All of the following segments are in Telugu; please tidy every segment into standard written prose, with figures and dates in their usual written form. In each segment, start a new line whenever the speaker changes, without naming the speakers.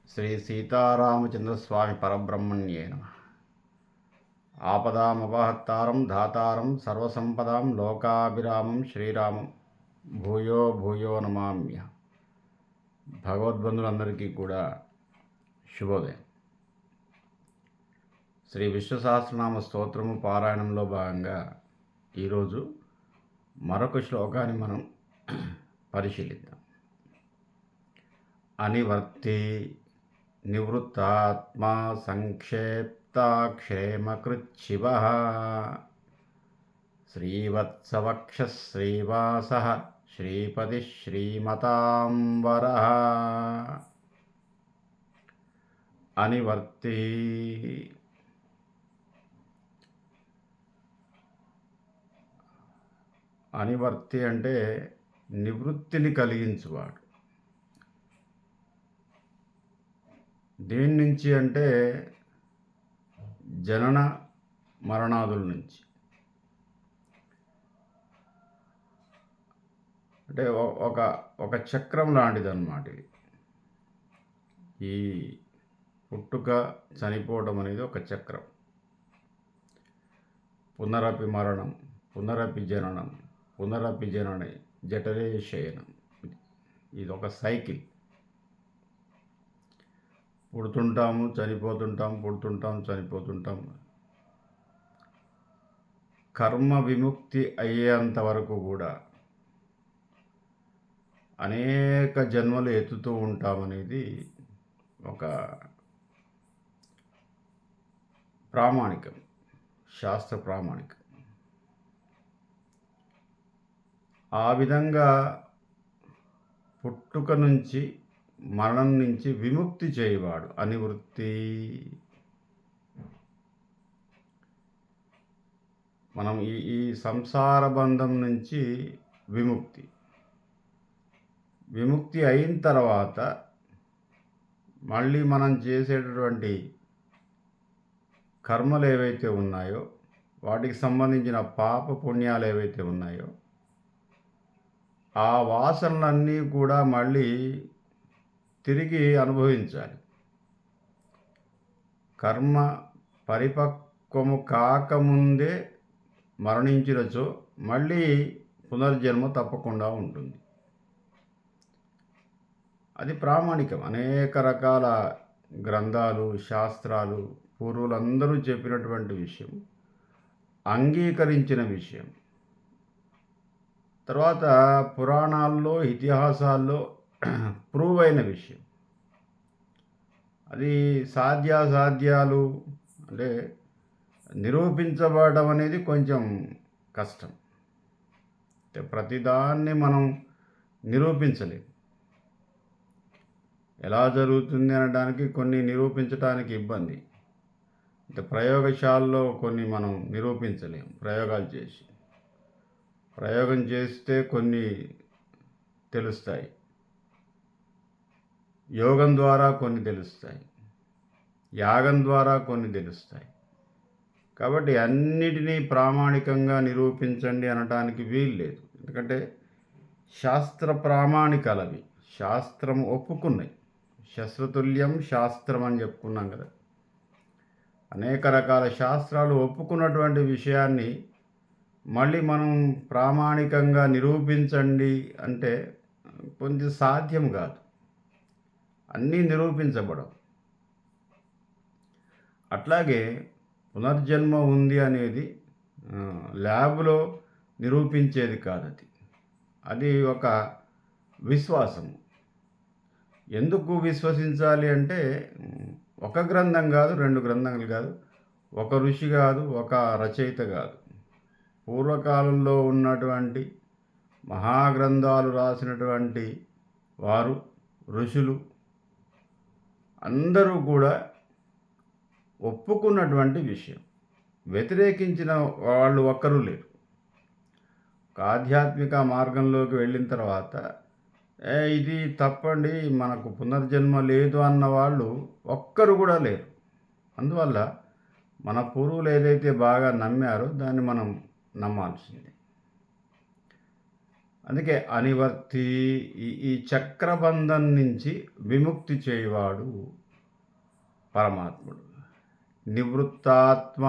శ్రీ సీతారామచంద్రస్వామి పరబ్రహ్మణ్యే నమః. ఆపదామపహత్తారం ధాతారం సర్వసంపదాం లోకాభిరామం శ్రీరామం భూయో భూయో నమామ్య. భగవద్బంధులందరికీ కూడా శుభోదయం. శ్రీ విశ్వసహస్రనామ స్తోత్రము పారాయణంలో భాగంగా ఈరోజు మరొక శ్లోకాన్ని మనం పరిశీలిద్దాం. అనివర్తి నివృత్తాత్మా సంక్షేప్తాక్షేమకృచ్చివ శ్రీవత్సవక్ష శ్రీవాస శ్రీపతి శ్రీమతాంబర. అనివర్తి అనివర్తి అంటే నివృత్తిని కలిగించువాడు. దేని నుంచి అంటే జనన మరణాదుల నుంచి. అంటే ఒక చక్రం లాంటిది అన్నమాట ఇది. ఈ పుట్టుక చనిపోవడం అనేది ఒక చక్రం. పునరపి మరణం, పునరపి జననం, పునరపి జననే జఠరే శయనం. ఇది ఒక సైకిల్. పుడుతుంటాము, చనిపోతుంటాం, పుడుతుంటాం, చనిపోతుంటాం. కర్మ విముక్తి అయ్యేంత వరకు కూడా అనేక జన్మలు ఎత్తుతూ ఉంటామనేది ఒక ప్రామాణికం, శాస్త్ర ప్రామాణికం. ఆ విధంగా పుట్టుక నుంచి మరణం నుంచి విముక్తి చేయవాడు అనివృత్తి. మనం ఈ సంసార బంధం నుంచి విముక్తి అయిన తర్వాత మళ్ళీ మనం చేసేటటువంటి కర్మలు ఏవైతే ఉన్నాయో, వాటికి సంబంధించిన పాప పుణ్యాలు ఏవైతే ఉన్నాయో, ఆ వాసనలన్నీ కూడా మళ్ళీ తిరిగి అనుభవించాలి. కర్మ పరిపక్వము కాకముందే మరణించినచో మళ్ళీ పునర్జన్మ తప్పకుండా ఉంటుంది. అది ప్రామాణికం. అనేక రకాల గ్రంథాలు, శాస్త్రాలు, పూర్వులందరూ చెప్పినటువంటి విషయం, అంగీకరించిన విషయం. తర్వాత పురాణాల్లో, ఇతిహాసాల్లో ప్రూవ్ అయిన విషయం. అది సాధ్యాసాధ్యాలు అంటే నిరూపించబడడం అనేది కొంచెం కష్టం. ప్రతిదాన్ని మనం నిరూపించలేం. ఎలా జరుగుతుంది అనడానికి కొన్ని నిరూపించడానికి ఇబ్బంది. అంటే ప్రయోగశాలలో కొన్ని మనం నిరూపించలేం. ప్రయోగం చేస్తే కొన్ని తెలుస్తాయి, యోగం ద్వారా కొన్ని తెలుస్తాయి, యాగం ద్వారా కొన్ని తెలుస్తాయి. కాబట్టి అన్నిటినీ ప్రామాణికంగా నిరూపించండి అనటానికి వీలు లేదు. ఎందుకంటే శాస్త్ర ప్రామాణికాలు అవి. శాస్త్రం ఒప్పుకున్నాయి. శస్త్రతుల్యం శాస్త్రం అని చెప్పుకున్నాం కదా. అనేక రకాల శాస్త్రాలు ఒప్పుకున్నటువంటి విషయాన్ని మళ్ళీ మనం ప్రామాణికంగా నిరూపించండి అంటే కొంచెం సాధ్యం కాదు. అన్నీ నిరూపించబడవు. అట్లాగే పునర్జన్మ ఉంది అనేది ల్యాబ్లో నిరూపించేది కాదు. అది ఒక విశ్వాసము. ఎందుకు విశ్వసించాలి అంటే ఒక గ్రంథం కాదు, 2 గ్రంథాలు కాదు, ఒక ఋషి కాదు, ఒక రచయిత కాదు. పూర్వకాలంలో ఉన్నటువంటి మహాగ్రంథాలు రాసినటువంటి వారు, ఋషులు అందరూ కూడా ఒప్పుకున్నటువంటి విషయం. వ్యతిరేకించిన వాళ్ళు ఒక్కరూ లేరు. ఒక ఆధ్యాత్మిక మార్గంలోకి వెళ్ళిన తర్వాత ఇది తప్పండి, మనకు పునర్జన్మ లేదు అన్న వాళ్ళు ఒక్కరు కూడా లేరు. అందువల్ల మన పూర్వులు ఏదైతే బాగా నమ్మారో దాన్ని మనం నమ్మాల్సిందే. అందుకే అనివర్తి ఈ చక్రబంధం నుంచి విముక్తి చేయవాడు పరమాత్ముడు. నివృత్తాత్మ,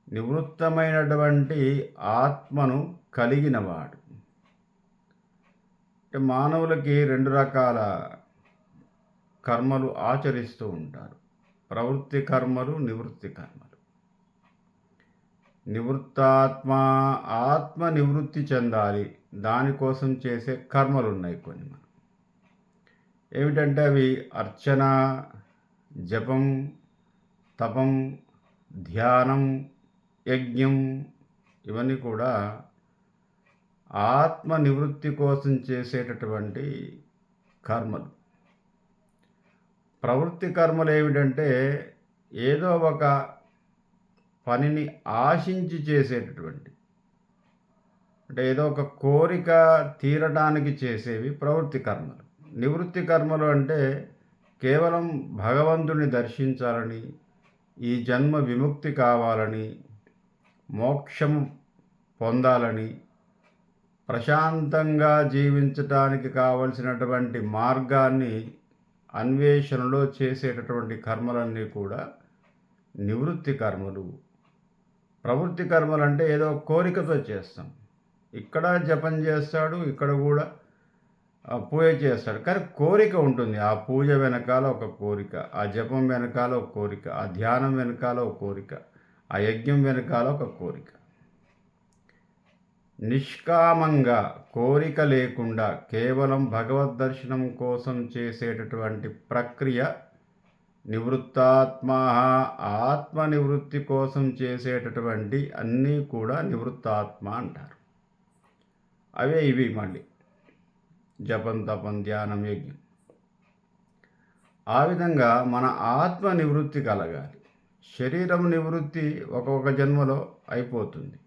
నివృత్తమైనటువంటి ఆత్మను కలిగినవాడు. అంటే మానవులకి రెండు రకాల కర్మలు ఆచరిస్తూ ఉంటారు, ప్రవృత్తి కర్మలు, నివృత్తి కర్మలు. నివృత్తాత్మ, ఆత్మ నివృత్తి చెందాలి, దానికోసం చేసే కర్మలు ఉన్నాయి కొన్ని. మనం ఏమిటంటే అవి అర్చన, జపం, తపం, ధ్యానం, యజ్ఞం, ఇవన్నీ కూడా ఆత్మ నివృత్తి కోసం చేసేటటువంటి కర్మలు. ప్రవృత్తి కర్మలు ఏమిటంటే ఏదో ఒక పనిని ఆశించి చేసేటటువంటి, అంటే ఏదో ఒక కోరిక తీరడానికి చేసేవి ప్రవృత్తి కర్మలు. నివృత్తి కర్మలు అంటే కేవలం భగవంతుని దర్శించాలని, ఈ జన్మ విముక్తి కావాలని, మోక్షం పొందాలని, ప్రశాంతంగా జీవించటానికి కావలసినటువంటి మార్గాన్ని అన్వేషణలో చేసేటటువంటి కర్మలన్నీ కూడా నివృత్తి కర్మలు. ప్రవృత్తి కర్మలు అంటే ఏదో కోరికతో చేస్తాం. ఇక్కడ జపం చేస్తాడు, ఇక్కడ కూడా పూజ చేస్తాడు, కానీ కోరిక ఉంటుంది. ఆ పూజ వెనకాల ఒక కోరిక, ఆ జపం వెనకాల ఒక కోరిక, ఆ ధ్యానం వెనకాల ఒక కోరిక, ఆ యజ్ఞం వెనకాల ఒక కోరిక. నిష్కామంగా, కోరిక లేకుండా కేవలం భగవద్ దర్శనం కోసం చేసేటటువంటి ప్రక్రియ నివృత్తాత్మ. ఆత్మ నివృత్తి కోసం చేసేటటువంటి అన్నీ కూడా నివృత్తాత్మ అంటారు. అవే ఇవి మళ్ళీ జపం, తపం, ధ్యానం, యజ్ఞం. ఆ విధంగా మన ఆత్మ నివృత్తి కలగాలి. శరీరం నివృత్తి ఒక్కొక్క జన్మలో అయిపోతుంది,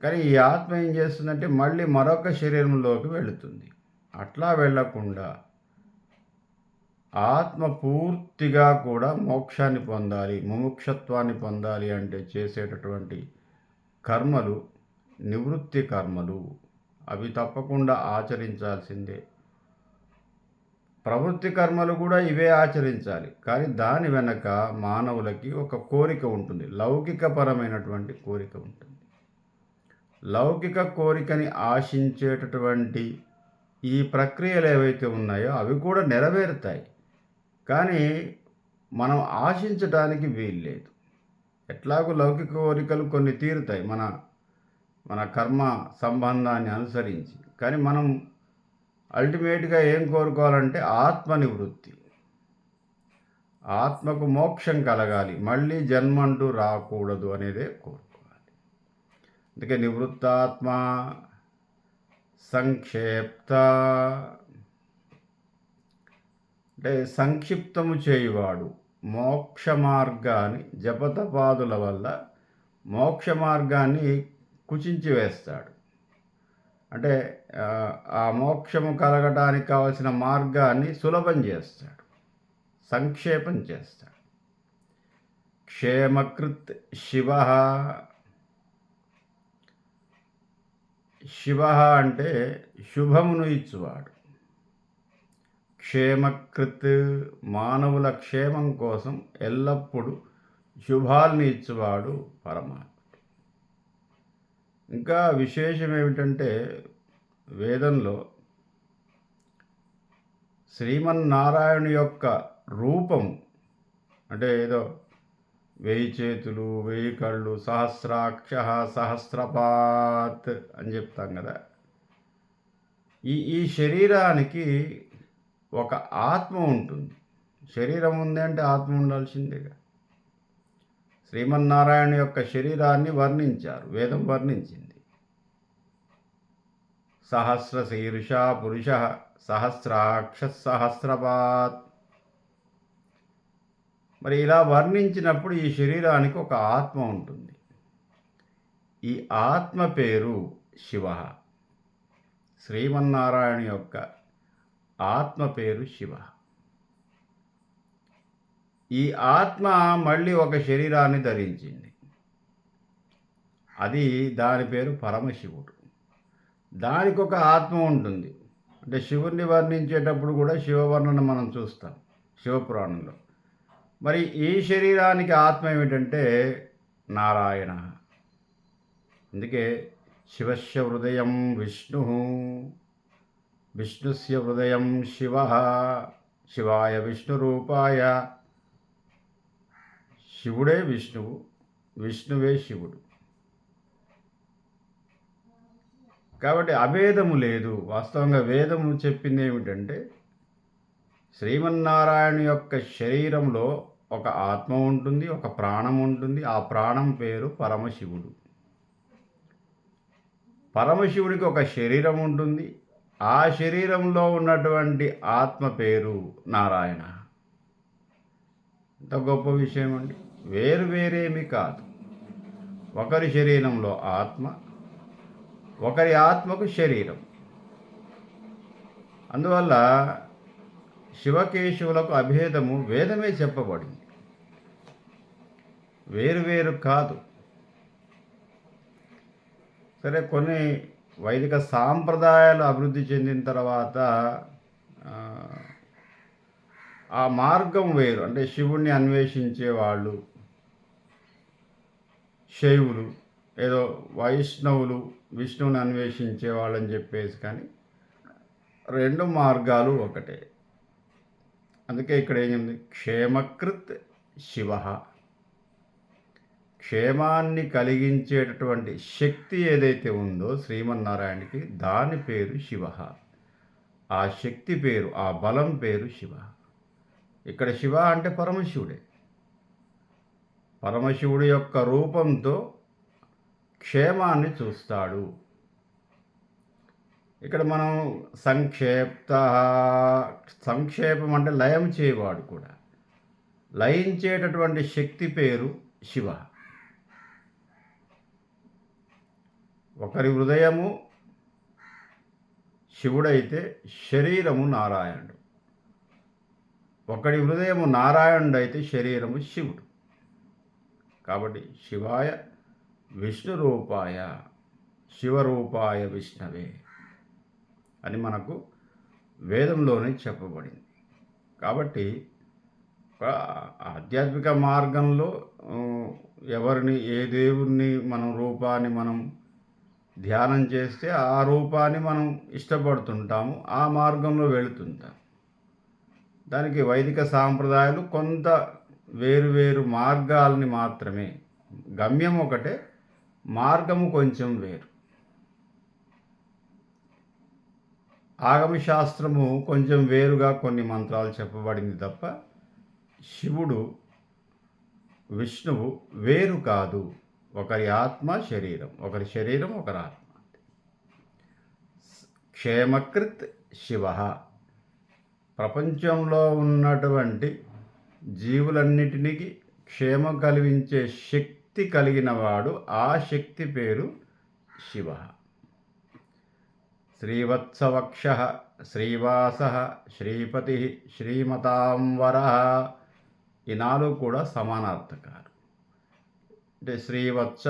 కానీ ఈ ఆత్మ ఏం చేస్తుందంటే మళ్ళీ మరొక శరీరంలోకి వెళుతుంది. అట్లా వెళ్ళకుండా ఆత్మ పూర్తిగా కూడా మోక్షాన్ని పొందాలి, ముముక్షత్వాన్ని పొందాలి అంటే చేసేటటువంటి కర్మలు నివృత్తి కర్మలు. అవి తప్పకుండా ఆచరించాల్సిందే. ప్రవృత్తి కర్మలు కూడా ఇవే ఆచరించాలి, కానీ దాని వెనక మానవులకి ఒక కోరిక ఉంటుంది, లౌకికపరమైనటువంటి కోరిక ఉంటుంది. లౌకిక కోరికని ఆశించేటటువంటి ఈ ప్రక్రియలు ఏవైతే ఉన్నాయో అవి కూడా నెరవేరుతాయి, కానీ మనం ఆశించడానికి వీల్లేదు. ఎట్లాగో లౌకిక కోరికలు కొన్ని తీరుతాయి మన కర్మ సంబంధాన్ని అనుసరించి, కానీ మనం అల్టిమేట్గా ఏం కోరుకోవాలంటే ఆత్మ నివృత్తి. ఆత్మకు మోక్షం కలగాలి, మళ్ళీ జన్మంటూ రాకూడదు అనేదే కోరుకోవాలి. అందుకే నివృత్తాత్మ, సంక్షేప్త అంటే సంక్షిప్తము చేయువాడు, మోక్ష మార్గాన్ని జపతపాదుల వల్ల మోక్ష మార్గాన్ని కుచించి వేస్తాడు. అంటే ఆ మోక్షము కలగడానికి కావలసిన మార్గాన్ని సులభం చేస్తాడు, సంక్షేపం చేస్తాడు. క్షేమకృత్ శివ. శివ అంటే శుభమును ఇచ్చువాడు. క్షేమకృత్, మానవుల క్షేమం కోసం ఎల్లప్పుడూ శుభాల్ని ఇచ్చువాడు పరమాత్మ. ఇంకా విశేషం ఏమిటంటే వేదంలో శ్రీమన్నారాయణ యొక్క రూపం, అంటే ఏదో 1000 చేతులు, 1000 కళ్ళు, సహస్రాక్ష, సహస్రపాత్ అని చెప్తాం కదా. ఈ శరీరానికి ఒక ఆత్మ ఉంటుంది. శరీరం ఉంది అంటే ఆత్మ ఉండాల్సిందేగా. శ్రీమన్నారాయణ యొక్క శరీరాన్ని వర్ణించారు, వేదం వర్ణించింది. సహస్ర శీర్ష పురుష, సహస్రాక్ష, సహస్రపాత్. మరి ఇలా వర్ణించినప్పుడు ఈ శరీరానికి ఒక ఆత్మ ఉంటుంది. ఈ ఆత్మ పేరు శివ. శ్రీమన్నారాయణ యొక్క ఆత్మ పేరు శివ. ఈ ఆత్మ మళ్ళీ ఒక శరీరాన్ని ధరించింది. అది దాని పేరు పరమశివుడు. దానికి ఒక ఆత్మ ఉంటుంది. అంటే శివుణ్ణి వర్ణించేటప్పుడు కూడా శివవర్ణన మనం చూస్తాం శివపురాణంలో. మరి ఈ శరీరానికి ఆత్మ ఏమిటంటే నారాయణ. అందుకే శివస్య హృదయం విష్ణు, విష్ణుస్య హృదయం శివ, శివాయ విష్ణురూపాయ. శివుడే విష్ణువు, విష్ణువే శివుడు. కాబట్టి అభేదము లేదు. వాస్తవంగా వేదము చెప్పింది ఏమిటంటే శ్రీమన్నారాయణ యొక్క శరీరంలో ఒక ఆత్మ ఉంటుంది, ఒక ప్రాణం ఉంటుంది. ఆ ప్రాణం పేరు పరమశివుడు. పరమశివుడికి ఒక శరీరం ఉంటుంది. ఆ శరీరంలో ఉన్నటువంటి ఆత్మ పేరు నారాయణ. ఎంత గొప్ప విషయం అండి. వేరు వేరేమి కాదు. ఒకరి శరీరంలో ఆత్మ, ఒకరి ఆత్మకు శరీరం. అందువల్ల శివకేశవులకు అభేదము వేదమే చెప్పబడింది, వేరు కాదు. సరే, కొన్ని వైదిక సాంప్రదాయాలు అభివృద్ధి చెందిన తర్వాత ఆ మార్గం వేరు. అంటే శివుణ్ణి అన్వేషించే వాళ్ళు శైవులు, ఏదో వైష్ణవులు విష్ణువుని అన్వేషించే వాళ్ళని చెప్పేసి, కానీ రెండు మార్గాలు ఒకటే. అందుకే ఇక్కడ ఏమింది, క్షేమకృత్ శివ. క్షేమాన్ని కలిగించేటటువంటి శక్తి ఏదైతే ఉందో శ్రీమన్నారాయణకి, దాని పేరు శివ. ఆ శక్తి పేరు, ఆ బలం పేరు శివ. ఇక్కడ శివ అంటే పరమశివుడే. పరమశివుడి యొక్క రూపంతో క్షేమాన్ని చూస్తాడు. ఇక్కడ మనం సంక్షేపం అంటే లయం చేయవాడు కూడా. లయించేటటువంటి శక్తి పేరు శివ. ఒకరి హృదయము శివుడైతే శరీరము నారాయణుడు. ఒకడి హృదయము నారాయణుడైతే శరీరము శివుడు. కాబట్టి శివాయ విష్ణు రూపాయ, శివరూపాయ విష్ణవే అని మనకు వేదంలోనే చెప్పబడింది. కాబట్టి ఆధ్యాత్మిక మార్గంలో ఎవరిని, ఏ దేవుణ్ణి మనం రూపాన్ని మనం ధ్యానం చేస్తే ఆ రూపాన్ని మనం ఇష్టపడుతుంటాము, ఆ మార్గంలో వెళుతుంటాం. దానికి వైదిక సాంప్రదాయాలు కొంత వేరు మార్గాల్ని మాత్రమే, గమ్యం ఒకటే, మార్గము కొంచెం వేరు. ఆగమశాస్త్రము కొంచెం వేరుగా కొన్ని మంత్రాలు చెప్పబడింది తప్ప శివుడు విష్ణువు వేరు కాదు. ఒకరి ఆత్మ శరీరం, ఒకరి శరీరం ఒకరి ఆత్మ. క్షేమకృత్ శివ. ప్రపంచంలో ఉన్నటువంటి జీవులన్నిటికీ క్షేమం కలిగించే శక్తి కలిగిన వాడు, ఆ శక్తి పేరు శివ. శ్రీవత్సవక్ష, శ్రీవాస, శ్రీపతి, శ్రీమతాంవర, ఈ నాలుగు కూడా సమానార్థకాలు. అంటే శ్రీవత్స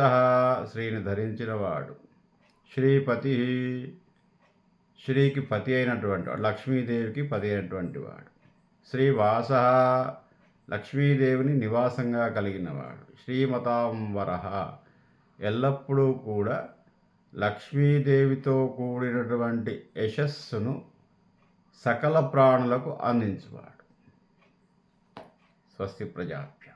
శ్రీని ధరించినవాడు, శ్రీపతి శ్రీకి పతి అయినటువంటి వాడు, లక్ష్మీదేవికి పతి అయినటువంటి వాడు, శ్రీవాస లక్ష్మీదేవిని నివాసంగా కలిగినవాడు, శ్రీమతాంవర ఎల్లప్పుడూ కూడా లక్ష్మీదేవితో కూడినటువంటి యశస్సును సకల ప్రాణులకు అందించువాడు. స్వస్తి ప్రజాభ్య.